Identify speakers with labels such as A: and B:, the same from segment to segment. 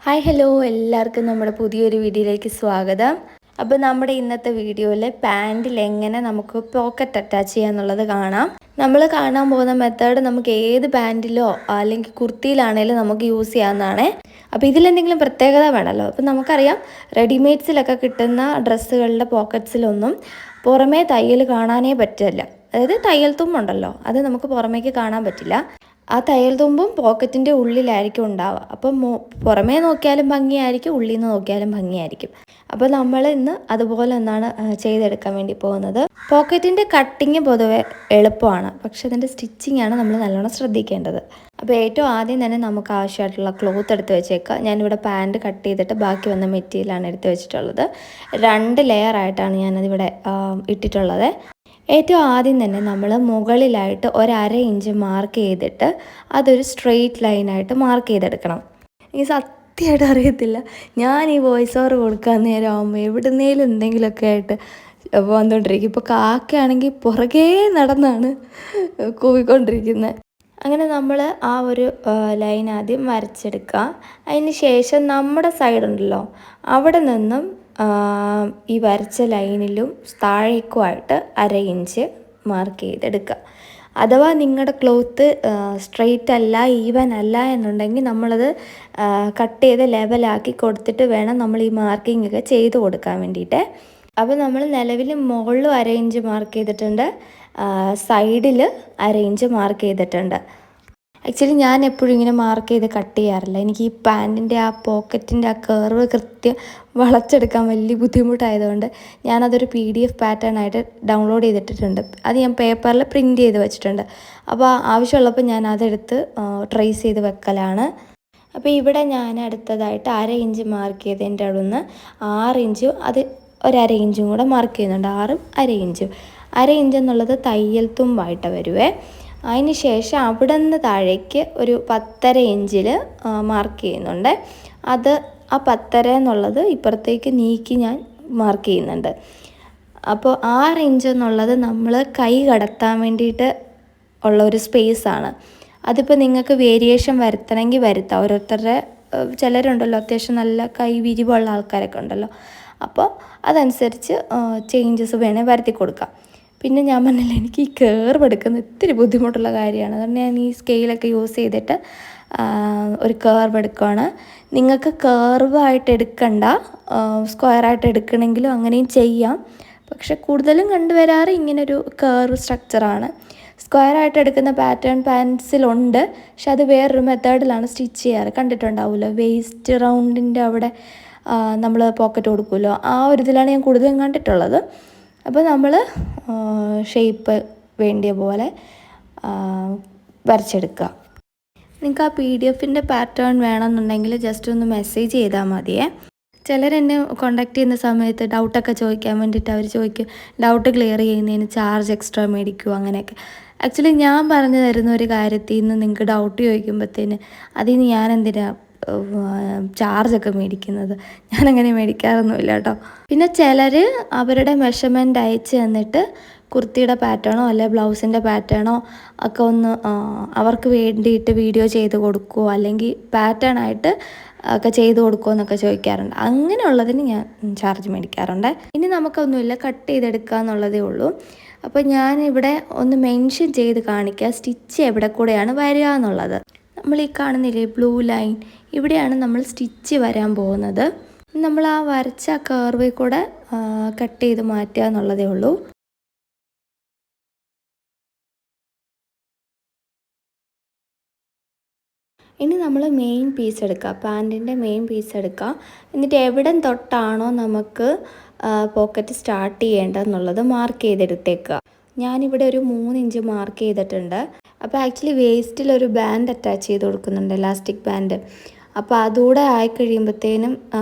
A: Hi hello എല്ലാവർക്കും നമ്മുടെ പുതിയൊരു വീഡിയോയിലേക്ക് സ്വാഗതം. അപ്പോൾ നമ്മുടെ ഇന്നത്തെ വീഡിയോയിൽ പാൻറ്റിൽ എങ്ങനെ നമുക്ക് പോക്കറ്റ് അറ്റാച്ച് ചെയ്യാന്നുള്ളത് കാണാം. നമ്മൾ കാണാൻ പോകുന്ന മെത്തേഡ് നമുക്ക് ഏത് പാൻറ്റിലോ അല്ലെങ്കിൽ കുർത്തിയിലാണെങ്കിലും നമുക്ക് യൂസ് ചെയ്യാവുന്നതാണ്. അപ്പോൾ ഇതിലെന്തെങ്കിലും പ്രത്യേകത വേണമല്ലോ. അപ്പോൾ നമുക്കറിയാം റെഡിമെയ്ഡ്സിലൊക്കെ കിട്ടുന്ന ഡ്രസ്സുകളുടെ പോക്കറ്റ്സിലൊന്നും പുറമേ തയ്യൽ കാണാനേ പറ്റില്ല. അതായത് തയ്യൽ തുമ്പുണ്ടല്ലോ, അത് നമുക്ക് പുറമേക്ക് കാണാൻ പറ്റില്ല. ആ തയ്യൽ തുമ്പും പോക്കറ്റിൻ്റെ ഉള്ളിലായിരിക്കും ഉണ്ടാവുക. അപ്പം പുറമേ നോക്കിയാലും ഭംഗിയായിരിക്കും, ഉള്ളിൽ നിന്ന് നോക്കിയാലും ഭംഗിയായിരിക്കും. അപ്പോൾ നമ്മൾ ഇന്ന് അതുപോലെ ഒന്നാണ് ചെയ്തെടുക്കാൻ വേണ്ടി പോകുന്നത്. പോക്കറ്റിൻ്റെ കട്ടിങ് പൊതുവെ എളുപ്പമാണ്, പക്ഷെ അതിൻ്റെ സ്റ്റിച്ചിങ് ആണ് നമ്മൾ നല്ലോണം ശ്രദ്ധിക്കേണ്ടത്. അപ്പോൾ ഏറ്റവും ആദ്യം തന്നെ നമുക്ക് ആവശ്യമായിട്ടുള്ള ക്ലോത്ത് എടുത്ത് വെച്ചേക്കുക. ഞാനിവിടെ പാൻറ്റ് കട്ട് ചെയ്തിട്ട് ബാക്കി വന്ന മെറ്റീരിയലാണ് എടുത്ത് വെച്ചിട്ടുള്ളത്. 2 ലെയറായിട്ടാണ് ഞാനതിവിടെ ഇട്ടിട്ടുള്ളത്. ഏറ്റവും ആദ്യം തന്നെ നമ്മൾ മുകളിലായിട്ട് 1/2 ഇഞ്ച് മാർക്ക് ചെയ്തിട്ട് അതൊരു സ്ട്രെയിറ്റ് ലൈനായിട്ട് മാർക്ക് ചെയ്തെടുക്കണം. എനിക്ക് സത്യമായിട്ട് അറിയത്തില്ല, ഞാൻ ഈ വോയിസ് ഓവർ കൊടുക്കാൻ നേരം ആകുമ്പോൾ എവിടുന്നേലും എന്തെങ്കിലുമൊക്കെ ആയിട്ട് വന്നുകൊണ്ടിരിക്കും. ഇപ്പോൾ കാക്കയാണെങ്കിൽ പുറകേ നടന്നാണ് കൂവിക്കൊണ്ടിരിക്കുന്നത്. അങ്ങനെ നമ്മൾ ആ ഒരു ലൈൻ ആദ്യം വരച്ചെടുക്കുക. അതിന് ശേഷം നമ്മുടെ സൈഡുണ്ടല്ലോ, അവിടെ നിന്നും ഈ വരച്ച ലൈനിലും താഴേക്കുമായിട്ട് 1/2 ഇഞ്ച് മാർക്ക് ചെയ്തെടുക്കുക. അഥവാ നിങ്ങളുടെ ക്ലോത്ത് സ്ട്രെയിറ്റ് അല്ല, ഈവൻ അല്ല എന്നുണ്ടെങ്കിൽ നമ്മളത് കട്ട് ചെയ്ത് ലെവലാക്കി കൊടുത്തിട്ട് വേണം നമ്മൾ ഈ മാർക്കിംഗ് ഒക്കെ ചെയ്ത് കൊടുക്കാൻ വേണ്ടിയിട്ട്. അപ്പോൾ നമ്മൾ നിലവിൽ മുകളിലും 1/2 ഇഞ്ച് മാർക്ക് ചെയ്തിട്ടുണ്ട്, സൈഡിൽ 1/2 ഇഞ്ച് മാർക്ക് ചെയ്തിട്ടുണ്ട്. ആക്ച്വലി ഞാൻ എപ്പോഴും ഇങ്ങനെ മാർക്ക് ചെയ്ത് കട്ട് ചെയ്യാറില്ല. എനിക്ക് ഈ പാൻറ്റിൻ്റെ ആ പോക്കറ്റിൻ്റെ ആ കർവ് കൃത്യം വളച്ചെടുക്കാൻ വലിയ ബുദ്ധിമുട്ടായതുകൊണ്ട് ഞാനതൊരു PDF പാറ്റേൺ ആയിട്ട് ഡൗൺലോഡ് ചെയ്തിട്ടിട്ടുണ്ട്. അത് ഞാൻ പേപ്പറിൽ പ്രിൻറ്റ് ചെയ്ത് വെച്ചിട്ടുണ്ട്. അപ്പോൾ ആവശ്യമുള്ളപ്പോൾ ഞാൻ അതെടുത്ത് ട്രേസ് ചെയ്ത് വെക്കലാണ്. അപ്പോൾ ഇവിടെ ഞാൻ അടുത്തതായിട്ട് 1/2 ഇഞ്ച് മാർക്ക് ചെയ്തതിൻ്റെ അവിടെ നിന്ന് 6 ഇഞ്ചും അത് 1/2 ഇഞ്ചും കൂടെ മാർക്ക് ചെയ്യുന്നുണ്ട്. 6ഉം 1/2 ഇഞ്ചും. 1/2 ഇഞ്ച് എന്നുള്ളത് തയ്യൽ തുമ്പായിട്ട് വരുവേ. അതിന് ശേഷം അവിടെ നിന്ന് താഴേക്ക് ഒരു 10.5 ഇഞ്ചിൽ മാർക്ക് ചെയ്യുന്നുണ്ട്. അത് ആ 10.5 എന്നുള്ളത് ഇപ്പുറത്തേക്ക് നീക്കി ഞാൻ മാർക്ക് ചെയ്യുന്നുണ്ട്. അപ്പോൾ 6 ഇഞ്ച് എന്നുള്ളത് നമ്മൾ കൈ കടത്താൻ വേണ്ടിയിട്ട് ഉള്ള ഒരു സ്പേസാണ്. അതിപ്പോൾ നിങ്ങൾക്ക് വേരിയേഷൻ വരുത്തണമെങ്കിൽ വരുത്താം. ഓരോരുത്തരുടെ ചിലരുണ്ടല്ലോ അത്യാവശ്യം നല്ല കൈ വിരിവുള്ള ആൾക്കാരൊക്കെ ഉണ്ടല്ലോ, അപ്പോൾ അതനുസരിച്ച് ചേഞ്ചസ് വേണേൽ വരുത്തി കൊടുക്കാം. പിന്നെ ഞാൻ പറഞ്ഞില്ല, എനിക്ക് ഈ കർവ് എടുക്കുന്നത് ഇത്തിരി ബുദ്ധിമുട്ടുള്ള കാര്യമാണ്. അതുകൊണ്ട് ഞാൻ ഈ സ്കെയിലൊക്കെ യൂസ് ചെയ്തിട്ട് ഒരു കർവ് എടുക്കുകയാണ്. നിങ്ങൾക്ക് കർവായിട്ട് എടുക്കണ്ട, സ്ക്വയറായിട്ട് എടുക്കണമെങ്കിലും അങ്ങനെയും ചെയ്യാം. പക്ഷെ കൂടുതലും കണ്ടുവരാറ് ഇങ്ങനൊരു കർവ് സ്ട്രക്ചറാണ്. സ്ക്വയറായിട്ട് എടുക്കുന്ന പാറ്റേൺ പാൻസിലുണ്ട്, പക്ഷെ അത് വേറൊരു മെത്തേഡിലാണ് സ്റ്റിച്ച് ചെയ്യാറ്. കണ്ടിട്ടുണ്ടാവുമല്ലോ, വേസ്റ്റ് റൗണ്ടിൻ്റെ അവിടെ നമ്മൾ പോക്കറ്റ് കൊടുക്കുമല്ലോ, ആ ഒരു ഇതിലാണ് ഞാൻ കൂടുതലും കണ്ടിട്ടുള്ളത്. അപ്പോൾ നമ്മൾ ഷേപ്പ് വേണ്ടിയ പോലെ വരച്ചെടുക്കുക. നിങ്ങൾക്ക് ആ PDF പാറ്റേൺ വേണമെന്നുണ്ടെങ്കിൽ ജസ്റ്റ് ഒന്ന് മെസ്സേജ് ചെയ്താൽ മതിയേ. ചിലരെന്നെ കോണ്ടാക്ട് ചെയ്യുന്ന സമയത്ത് ഡൗട്ടൊക്കെ ചോദിക്കാൻ വേണ്ടിയിട്ട് അവർ ചോദിക്കും, ഡൗട്ട് ക്ലിയർ ചെയ്യുന്നതിന് ചാർജ് എക്സ്ട്രാ മേടിക്കുമോ അങ്ങനെയൊക്കെ. ആക്ച്വലി ഞാൻ പറഞ്ഞു തരുന്ന ഒരു കാര്യത്തിൽ നിന്ന് നിങ്ങൾക്ക് ഡൗട്ട് ചോദിക്കുമ്പോഴത്തേന് അതിന് ഞാൻ എന്തിനാണ് ചാർജൊക്കെ മേടിക്കുന്നത്? ഞാനങ്ങനെ മേടിക്കാറൊന്നുമില്ല കേട്ടോ. പിന്നെ ചിലർ അവരുടെ മെഷർമെൻറ്റ് അയച്ച് തന്നിട്ട് കുർത്തിയുടെ പാറ്റേണോ അല്ലെ ബ്ലൗസിൻ്റെ പാറ്റേണോ ഒക്കെ ഒന്ന് അവർക്ക് വേണ്ടിയിട്ട് വീഡിയോ ചെയ്ത് കൊടുക്കുമോ അല്ലെങ്കിൽ പാറ്റേൺ ആയിട്ട് ഒക്കെ ചെയ്ത് കൊടുക്കുമോ എന്നൊക്കെ ചോദിക്കാറുണ്ട്. അങ്ങനെയുള്ളതിന് ഞാൻ ചാർജ് മേടിക്കാറുണ്ട്. ഇനി നമുക്കൊന്നുമില്ല, കട്ട് ചെയ്തെടുക്കുക എന്നുള്ളതേ ഉള്ളൂ. അപ്പോൾ ഞാനിവിടെ ഒന്ന് മെൻഷൻ ചെയ്ത് കാണിക്കുക സ്റ്റിച്ച് എവിടെ കൂടെയാണ് വരിക എന്നുള്ളത്. നമ്മൾ ഈ കാണുന്നില്ലേ ബ്ലൂ ലൈൻ, ഇവിടെയാണ് നമ്മൾ സ്റ്റിച്ച് വരാൻ പോകുന്നത്. നമ്മൾ ആ വരച്ച കർവിൽ കൂടെ കട്ട് ചെയ്ത് മാറ്റുക എന്നുള്ളതേ ഉള്ളൂ. ഇനി നമ്മൾ മെയിൻ പീസ് എടുക്കുക, പാൻറ്റിൻ്റെ മെയിൻ പീസ് എടുക്കുക. എന്നിട്ട് എവിടെ തൊട്ടാണോ നമുക്ക് പോക്കറ്റ് സ്റ്റാർട്ട് ചെയ്യേണ്ടതെന്നുള്ളത് മാർക്ക് ചെയ്തെടുത്തേക്കുക. ഞാനിവിടെ ഒരു 3 ഇഞ്ച് മാർക്ക് ചെയ്തിട്ടുണ്ട്. അപ്പോൾ ആക്ച്വലി വേസ്റ്റിലൊരു ബാൻഡ് അറ്റാച്ച് ചെയ്ത് കൊടുക്കുന്നുണ്ട്, ഇലാസ്റ്റിക് ബാൻഡ്. അപ്പോൾ അതുകൂടെ ആയിക്കഴിയുമ്പോഴത്തേനും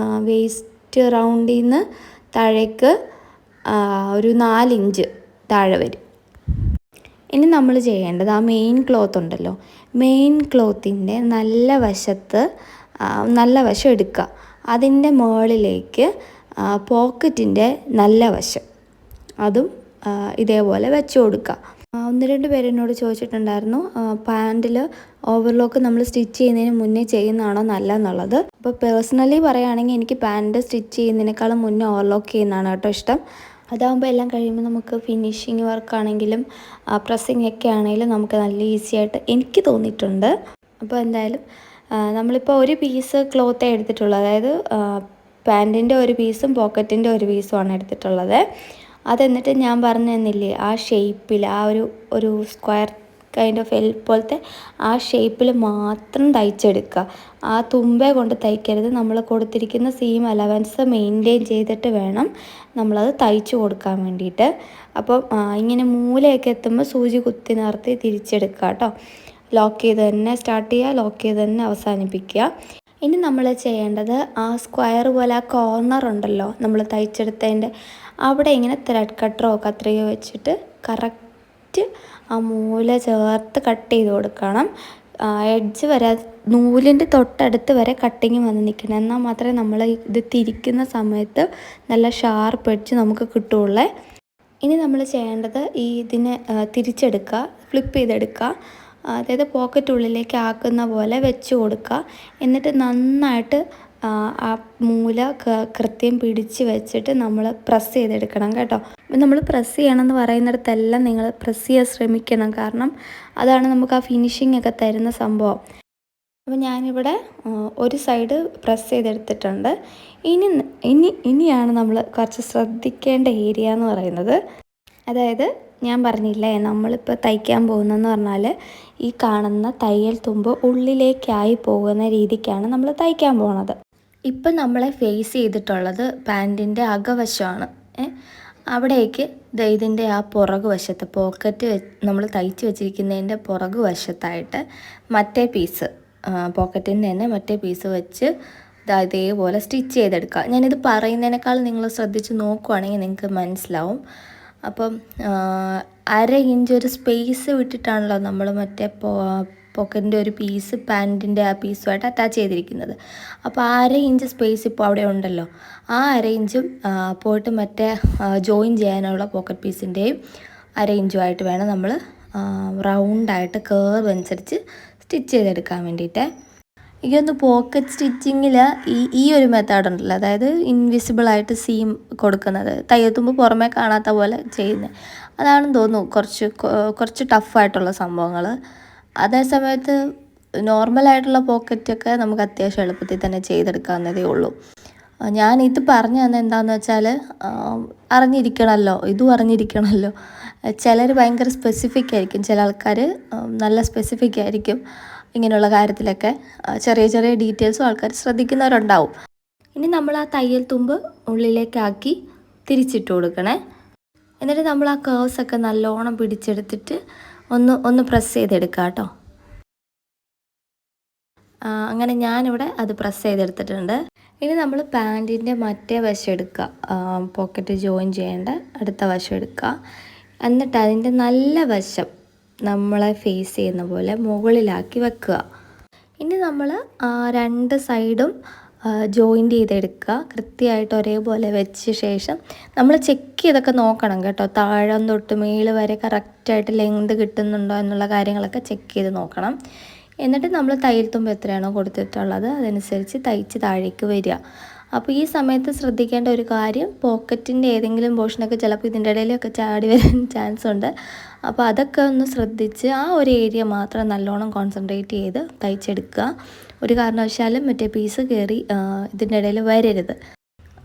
A: വേസ്റ്റ് റൗണ്ടിൽ നിന്ന് താഴേക്ക് ഒരു 4 ഇഞ്ച് താഴെ വരും. ഇനി നമ്മൾ ചെയ്യേണ്ടത് ആ മെയിൻ ക്ലോത്ത് ഉണ്ടല്ലോ, മെയിൻ ക്ലോത്തിൻ്റെ നല്ല വശം എടുക്കുക. അതിൻ്റെ മുകളിലേക്ക് പോക്കറ്റിൻ്റെ നല്ല വശം അതും ഇതേപോലെ വെച്ച് കൊടുക്കുക. ഒന്ന് രണ്ട് പേര് എന്നോട് ചോദിച്ചിട്ടുണ്ടായിരുന്നു പാൻറ്റിൽ ഓവർലോക്ക് നമ്മൾ സ്റ്റിച്ച് ചെയ്യുന്നതിന് മുന്നേ ചെയ്യുന്നതാണോ നല്ലതെന്നുള്ളത്. അപ്പോൾ പേഴ്സണലി പറയുകയാണെങ്കിൽ എനിക്ക് പാൻറ്റ് സ്റ്റിച്ച് ചെയ്യുന്നതിനേക്കാളും മുന്നേ ഓവർലോക്ക് ചെയ്യുന്നതാണ് കേട്ടോ ഇഷ്ടം. അതാകുമ്പോൾ എല്ലാം കഴിയുമ്പോൾ നമുക്ക് ഫിനിഷിങ് വർക്കാണെങ്കിലും പ്രസ്സിങ് ഒക്കെ ആണെങ്കിലും നമുക്ക് നല്ല ഈസി ആയിട്ട് എനിക്ക് തോന്നിയിട്ടുണ്ട്. അപ്പോൾ എന്തായാലും നമ്മളിപ്പോൾ ഒരു പീസ് ക്ലോത്തേ എടുത്തിട്ടുള്ളൂ, അതായത് പാൻറ്റിൻ്റെ ഒരു പീസും പോക്കറ്റിൻ്റെ ഒരു പീസുമാണ് എടുത്തിട്ടുള്ളത്. അതെന്നിട്ട് ഞാൻ പറഞ്ഞു തന്നില്ലേ ആ ഷേപ്പിൽ ആ ഒരു സ്ക്വയർ കൈൻഡ് ഓഫ് എൽ പോലത്തെ ആ ഷേപ്പിൽ മാത്രം തയ്ച്ചെടുക്കുക. ആ തുമ്പെ കൊണ്ട് തയ്ക്കരുത്. നമ്മൾ കൊടുത്തിരിക്കുന്ന സീം അലവൻസ് മെയിൻറ്റെയിൻ ചെയ്തിട്ട് വേണം നമ്മളത് തയ്ച്ചു കൊടുക്കാൻ വേണ്ടിയിട്ട്. അപ്പം ഇങ്ങനെ മൂലയൊക്കെ എത്തുമ്പോൾ സൂചി കുത്തി നിർത്തി തിരിച്ചെടുക്കുക കേട്ടോ. ലോക്ക് ചെയ്ത് തന്നെ സ്റ്റാർട്ട് ചെയ്യുക, ലോക്ക് ചെയ്ത് തന്നെ അവസാനിപ്പിക്കുക. ഇനി നമ്മൾ ചെയ്യേണ്ടത് ആ സ്ക്വയർ പോലെ ആ കോർണർ ഉണ്ടല്ലോ നമ്മൾ തയ്ച്ചെടുത്തതിൻ്റെ അവിടെ ഇങ്ങനെ ത്രെഡ് കട്ടറോ കത്രികയോ വെച്ചിട്ട് കറക്റ്റ് ആ മൂല ചേർത്ത് കട്ട് ചെയ്ത് കൊടുക്കണം. എഡ്ജ് വരെ നൂലിൻ്റെ തൊട്ടടുത്ത് വരെ കട്ടിങ് വന്ന് നിൽക്കണം. എന്നാൽ മാത്രമേ നമ്മൾ ഇത് തിരിക്കുന്ന സമയത്ത് നല്ല ഷാർപ്പ് എഡ്ജ് നമുക്ക് കിട്ടുള്ളൂ. ഇനി നമ്മൾ ചെയ്യേണ്ടത് ഇതിനെ തിരിച്ചെടുക്കുക, ഫ്ലിപ്പ് ചെയ്തെടുക്കുക. അതായത് പോക്കറ്റ് ഉള്ളിലേക്ക് ആക്കുന്ന പോലെ വെച്ച് കൊടുക്കുക. എന്നിട്ട് നന്നായിട്ട് ആ മൂല കൃത്യം പിടിച്ച് വെച്ചിട്ട് നമ്മൾ പ്രസ് ചെയ്തെടുക്കണം കേട്ടോ. അപ്പം നമ്മൾ പ്രസ് ചെയ്യണമെന്ന് പറയുന്നിടത്തെല്ലാം നിങ്ങൾ പ്രസ് ചെയ്യാൻ ശ്രമിക്കണം, കാരണം അതാണ് നമുക്ക് ആ ഫിനിഷിംഗ് ഒക്കെ തരുന്ന സംഭവം. അപ്പോൾ ഞാനിവിടെ ഒരു സൈഡ് പ്രസ് ചെയ്തെടുത്തിട്ടുണ്ട്. ഇനിയാണ് നമ്മൾ കുറച്ച് ശ്രദ്ധിക്കേണ്ട ഏരിയ എന്ന് പറയുന്നത്. അതായത് ഞാൻ പറഞ്ഞില്ലേ, നമ്മളിപ്പോൾ തയ്ക്കാൻ പോകുന്നതെന്ന് പറഞ്ഞാൽ ഈ കാണുന്ന തയ്യൽ തുമ്പ് ഉള്ളിലേക്കായി പോകുന്ന രീതിക്കാണ് നമ്മൾ തയ്ക്കാൻ പോകുന്നത്. ഇപ്പം നമ്മളെ ഫേസ് ചെയ്തിട്ടുള്ളത് പാൻറ്റിൻ്റെ അകവശമാണ്. അവിടേക്ക് ഇതിൻ്റെ ആ പുറകു വശത്ത് പോക്കറ്റ് നമ്മൾ തയ്ച്ച് വെച്ചിരിക്കുന്നതിൻ്റെ പുറകു വശത്തായിട്ട് മറ്റേ പീസ് പോക്കറ്റിൻ്റെ തന്നെ മറ്റേ പീസ് വെച്ച് ഇതേപോലെ സ്റ്റിച്ച് ചെയ്തെടുക്കുക. ഞാനിത് പറയുന്നതിനേക്കാൾ നിങ്ങൾ ശ്രദ്ധിച്ച് നോക്കുവാണെങ്കിൽ നിങ്ങൾക്ക് മനസ്സിലാവും. അപ്പം 1/2 ഇഞ്ച് ഒരു സ്പേസ് വിട്ടിട്ടാണല്ലോ നമ്മൾ മറ്റേ പോക്കറ്റിൻ്റെ ഒരു പീസ് പാൻറ്റിൻ്റെ ആ പീസുമായിട്ട് അറ്റാച്ച് ചെയ്തിരിക്കുന്നത്. അപ്പോൾ 1/2 ഇഞ്ച് സ്പേസ് ഇപ്പോൾ അവിടെ ഉണ്ടല്ലോ. ആ 1/2 ഇഞ്ചും പോയിട്ട് മറ്റേ ജോയിൻ ചെയ്യാനുള്ള പോക്കറ്റ് പീസിൻ്റെയും 1/2 ഇഞ്ചുമായിട്ട് വേണം നമ്മൾ റൗണ്ടായിട്ട് കേർവ് അനുസരിച്ച് സ്റ്റിച്ച് ചെയ്തെടുക്കാൻ വേണ്ടിയിട്ട്. എനിക്കൊന്ന് പോക്കറ്റ് സ്റ്റിച്ചിങ്ങിൽ ഈ ഒരു മെത്തേഡ് ഉണ്ടല്ലോ, അതായത് ഇൻവിസിബിളായിട്ട് സീം കൊടുക്കുന്നത്, തയ്യത്തുമ്പോൾ പുറമേ കാണാത്ത പോലെ ചെയ്യുന്നത്, അതാണെന്ന് തോന്നുന്നു കുറച്ച് ടഫായിട്ടുള്ള സംഭവങ്ങൾ. അതേ സമയത്ത് നോർമലായിട്ടുള്ള പോക്കറ്റൊക്കെ നമുക്ക് അത്യാവശ്യം എളുപ്പത്തിൽ തന്നെ ചെയ്തെടുക്കാവുന്നതേ ഉള്ളൂ. ഞാനിത് പറഞ്ഞു തന്നെ എന്താണെന്ന് വെച്ചാൽ അറിഞ്ഞിരിക്കണമല്ലോ, ഇതും അറിഞ്ഞിരിക്കണമല്ലോ. ചിലർ ഭയങ്കര സ്പെസിഫിക് ആയിരിക്കും, ചില ആൾക്കാർ നല്ല സ്പെസിഫിക് ആയിരിക്കും. ഇങ്ങനെയുള്ള കാര്യത്തിലൊക്കെ ചെറിയ ചെറിയ ഡീറ്റെയിൽസും ആൾക്കാർ ശ്രദ്ധിക്കുന്നവരുണ്ടാവും. ഇനി നമ്മൾ ആ തയ്യൽ തുമ്പ് ഉള്ളിലേക്കാക്കി തിരിച്ചിട്ട് കൊടുക്കണേ. എന്നിട്ട് നമ്മൾ ആ കേഴ്സൊക്കെ നല്ലോണം പിടിച്ചെടുത്തിട്ട് ഒന്ന് പ്രസ് ചെയ്തെടുക്കുക കേട്ടോ. അങ്ങനെ ഞാനിവിടെ അത് പ്രസ് ചെയ്തെടുത്തിട്ടുണ്ട്. ഇനി നമ്മൾ പാൻറ്റിൻ്റെ മറ്റേ വശം എടുക്കുക, പോക്കറ്റ് ജോയിൻ ചെയ്യേണ്ട അടുത്ത വശം എടുക്കുക. എന്നിട്ട് അതിൻ്റെ നല്ല വശം നമ്മളെ ഫേസ് ചെയ്യുന്ന പോലെ മുകളിലാക്കി വെക്കുക. ഇനി നമ്മൾ 2 സൈഡും ജോയിൻ്റ് ചെയ്തെടുക്കുക. കൃത്യമായിട്ട് ഒരേപോലെ വെച്ച ശേഷം നമ്മൾ ചെക്ക് ചെയ്തൊക്കെ നോക്കണം കേട്ടോ. താഴെ തൊട്ട് മേല് വരെ കറക്റ്റായിട്ട് ലെങ്ത് കിട്ടുന്നുണ്ടോ എന്നുള്ള കാര്യങ്ങളൊക്കെ ചെക്ക് ചെയ്ത് നോക്കണം. എന്നിട്ട് നമ്മൾ തയ്യൽ തുമ്പ് എത്രയാണോ കൊടുത്തിട്ടുള്ളത് അതനുസരിച്ച് തയ്ച്ച് താഴേക്ക് വരിക. അപ്പോൾ ഈ സമയത്ത് ശ്രദ്ധിക്കേണ്ട ഒരു കാര്യം, പോക്കറ്റിൻ്റെ ഏതെങ്കിലും പോർഷനൊക്കെ ചിലപ്പോൾ ഇതിൻ്റെ ഇടയിലൊക്കെ ചാടി വരാൻ ചാൻസ് ഉണ്ട്. അപ്പോൾ അതൊക്കെ ഒന്ന് ശ്രദ്ധിച്ച് ആ ഒരു ഏരിയ മാത്രം നല്ലോണം കോൺസെൻട്രേറ്റ് ചെയ്ത് തയ്ച്ചെടുക്കുക. ഒരു കാരണവശാലും മറ്റേ പീസ് കയറി ഇതിൻ്റെ ഇടയിൽ വരരുത്.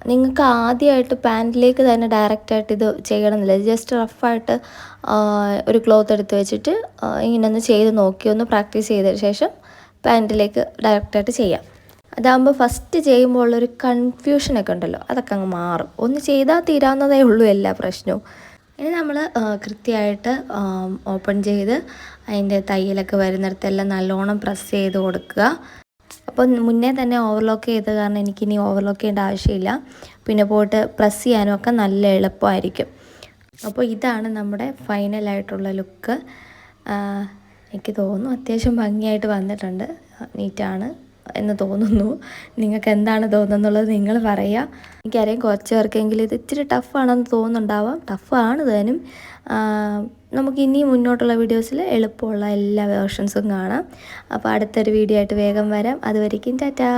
A: നിങ്ങൾക്ക് ആദ്യമായിട്ട് പാൻറ്റിലേക്ക് തന്നെ ഡയറക്റ്റായിട്ട് ഇത് ചെയ്യണമെന്നില്ല. ജസ്റ്റ് റഫായിട്ട് ഒരു ക്ലോത്ത് എടുത്ത് വെച്ചിട്ട് ഇങ്ങനെ ഒന്ന് ചെയ്ത് നോക്കി ഒന്ന് പ്രാക്ടീസ് ചെയ്തതിന് ശേഷം പാൻറ്റിലേക്ക് ഡയറക്റ്റായിട്ട് ചെയ്യാം. അതാകുമ്പോൾ ഫസ്റ്റ് ചെയ്യുമ്പോൾ ഉള്ളൊരു കൺഫ്യൂഷനൊക്കെ ഉണ്ടല്ലോ, അതൊക്കെ അങ്ങ് മാറും. ഒന്ന് ചെയ്താൽ തീരാവുന്നതേ ഉള്ളൂ എല്ലാ പ്രശ്നവും. ഇനി നമ്മൾ കൃത്യമായിട്ട് ഓപ്പൺ ചെയ്ത് അതിൻ്റെ തയ്യലൊക്കെ വരുന്നിടത്തെല്ലാം നല്ലോണം പ്രസ് ചെയ്ത് കൊടുക്കുക. അപ്പോൾ മുന്നേ തന്നെ ഓവർലോക്ക് ചെയ്ത് കാരണം എനിക്കിനി ഓവർലോക്ക് ചെയ്യേണ്ട ആവശ്യമില്ല. പിന്നെ പോയിട്ട് പ്രസ് ചെയ്യാനും ഒക്കെ നല്ല എളുപ്പമായിരിക്കും. അപ്പോൾ ഇതാണ് നമ്മുടെ ഫൈനലായിട്ടുള്ള ലുക്ക്. എനിക്ക് തോന്നുന്നു അത്യാവശ്യം ഭംഗിയായിട്ട് വന്നിട്ടുണ്ട്, നീറ്റാണ്. എന്ന് തോന്നുന്നു. നിങ്ങൾക്ക് എന്താണ് തോന്നുന്നുള്ളത് നിങ്ങൾ പറയുക. എനിക്കറിയാം കുറച്ച് പേർക്കെങ്കിലും ഇത് ഇച്ചിരി ടഫാണെന്ന് തോന്നുന്നുണ്ടാവാം. ടഫാണ് താനും. നമുക്ക് ഇനി മുന്നോട്ടുള്ള വീഡിയോസിൽ എളുപ്പമുള്ള എല്ലാ വേർഷൻസും കാണാം. അപ്പോൾ അടുത്തൊരു വീഡിയോ ആയിട്ട് വേഗം വരാം. അതുവരേക്കും ടാറ്റാ.